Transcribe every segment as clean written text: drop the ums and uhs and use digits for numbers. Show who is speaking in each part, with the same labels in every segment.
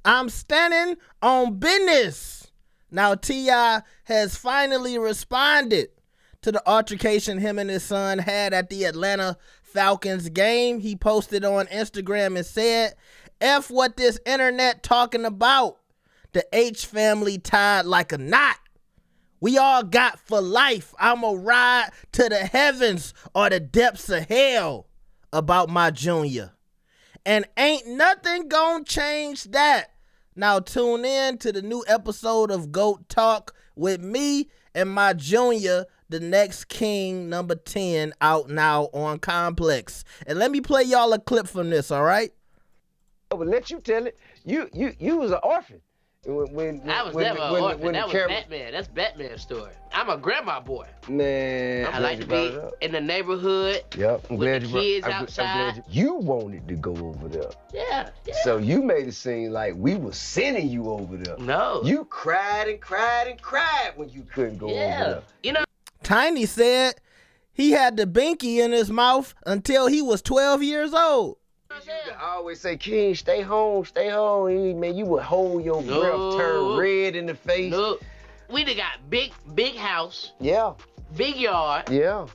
Speaker 1: I'm standing on business. Now T.I. has finally responded to the altercation him and his son had at the Atlanta Falcons game. He posted on Instagram and said, F what this internet talking about. The H family tied like a knot. We all got for life. I'ma ride to the heavens or the depths of hell about my junior. And ain't nothing gonna change that. Now tune in to the new episode of GOAT Talk with me and my junior, the next king, number 10, out now on Complex. And let me play y'all a clip from this, all right?
Speaker 2: I would let you tell it. You was an orphan.
Speaker 3: I was never an orphan. That was Batman. That's Batman's story. I'm a grandma boy.
Speaker 2: Man,
Speaker 3: I like to be in the neighborhood.
Speaker 2: Yep, I'm glad
Speaker 3: with
Speaker 2: you
Speaker 3: the kids
Speaker 2: I'm
Speaker 3: outside.
Speaker 2: glad you wanted to go over there.
Speaker 3: Yeah.
Speaker 2: So you made it seem like we were sending you over there.
Speaker 3: No.
Speaker 2: You cried and cried and cried when you couldn't go over there.
Speaker 3: You know.
Speaker 1: Tiny said he had the binky in his mouth until he was 12 years old.
Speaker 2: I always say, King, stay home, stay home. Man, you would hold your breath, turn red in the face.
Speaker 3: Look, we done got big house.
Speaker 2: Yeah.
Speaker 3: Big yard.
Speaker 2: Yeah.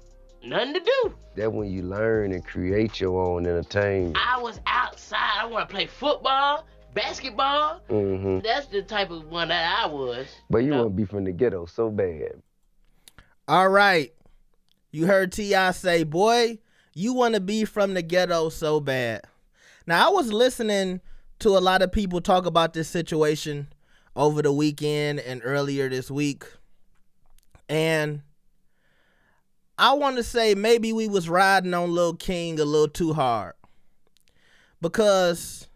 Speaker 3: Nothing to do.
Speaker 2: That's when you learn and create your own entertainment.
Speaker 3: I was outside. I want to play football, basketball.
Speaker 2: Mm-hmm.
Speaker 3: That's the type of one that I was.
Speaker 2: But you want to be from the ghetto so bad.
Speaker 1: All right. You heard T.I. say, boy, you want to be from the ghetto so bad. Now, I was listening to a lot of people talk about this situation over the weekend and earlier this week. And I want to say maybe we was riding on Lil King a little too hard. Because,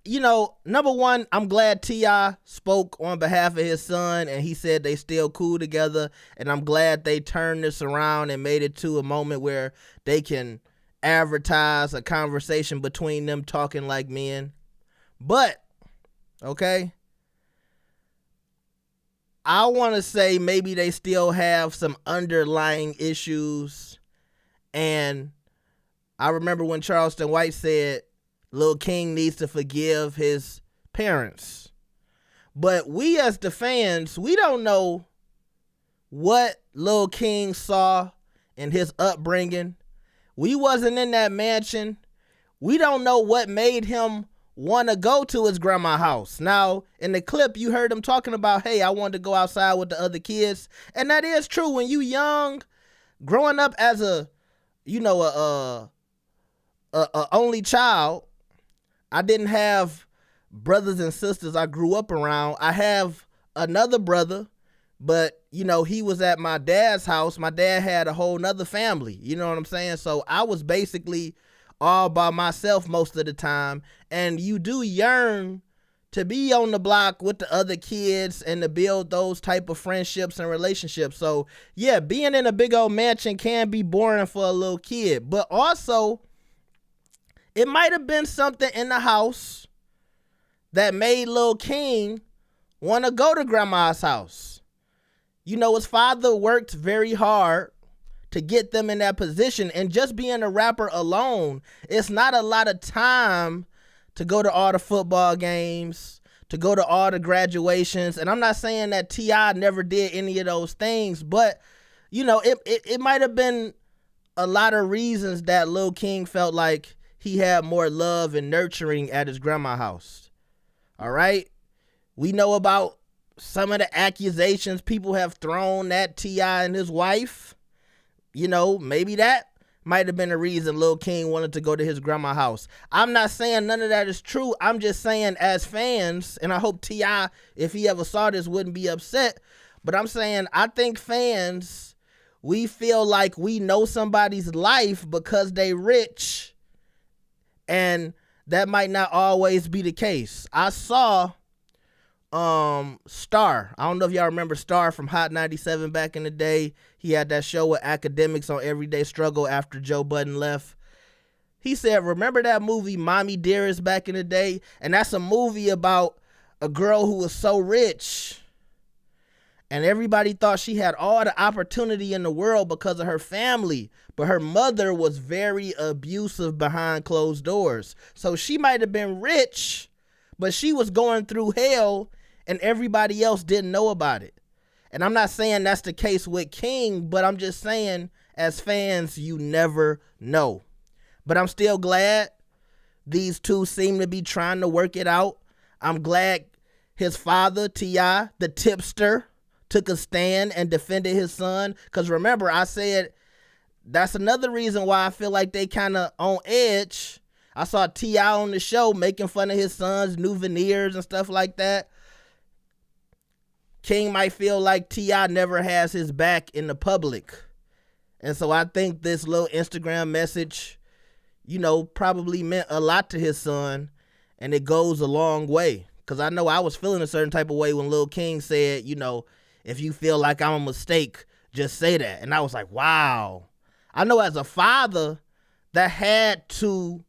Speaker 1: you know, number one, I'm glad T.I. spoke on behalf of his son and he said they still cool together. And I'm glad they turned this around and made it to a moment where they can advertise a conversation between them talking like men. But, okay, I want to say maybe they still have some underlying issues. And I remember when Charleston White said Lil King needs to forgive his parents. But we as the fans, we don't know what Lil King saw in his upbringing. We wasn't in that mansion. We don't know what made him want to go to his grandma's house. Now, in the clip, you heard him talking about, hey, I wanted to go outside with the other kids. And that is true. When you young, growing up as a only child, I didn't have brothers and sisters I grew up around. I have another brother, but, you know, he was at my dad's house. My dad had a whole nother family. You know what I'm saying? So I was basically all by myself most of the time. And you do yearn to be on the block with the other kids and to build those type of friendships and relationships. So, yeah, being in a big old mansion can be boring for a little kid. But also, it might have been something in the house that made Lil King want to go to grandma's house. You know, his father worked very hard to get them in that position. And just being a rapper alone, it's not a lot of time to go to all the football games, to go to all the graduations. And I'm not saying that T.I. never did any of those things, but, you know, it might have been a lot of reasons that Lil King felt like he had more love and nurturing at his grandma's house. All right? We know about some of the accusations people have thrown at T.I. and his wife. You know, maybe that might have been the reason Lil King wanted to go to his grandma's house. I'm not saying none of that is true. I'm just saying as fans, and I hope T.I., if he ever saw this, wouldn't be upset. But I'm saying I think fans, we feel like we know somebody's life because they rich. And that might not always be the case. I saw Star. I don't know if y'all remember Star from Hot 97 back in the day. He had that show with academics on Everyday Struggle after Joe Budden left. He said, remember that movie Mommy Dearest back in the day? And that's a movie about a girl who was so rich and everybody thought she had all the opportunity in the world because of her family, but her mother was very abusive behind closed doors. So she might have been rich, but she was going through hell and everybody else didn't know about it. And I'm not saying that's the case with King, but I'm just saying as fans, you never know. But I'm still glad these two seem to be trying to work it out. I'm glad his father, T.I., the tipster, took a stand and defended his son. Because remember, I said that's another reason why I feel like they kind of on edge. I saw T.I. on the show making fun of his son's new veneers and stuff like that. King might feel like T.I. never has his back in the public. And so I think this little Instagram message, you know, probably meant a lot to his son, and it goes a long way. Because I know I was feeling a certain type of way when Lil King said, you know, if you feel like I'm a mistake, just say that. And I was like, wow. I know as a father, that had to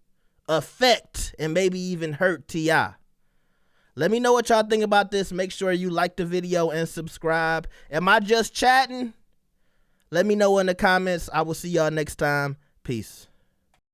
Speaker 1: affect and maybe even hurt T.I. Let me know what y'all think about this. Make sure you like the video and subscribe. Am I just chatting? Let me know in the comments. I will see y'all next time. Peace.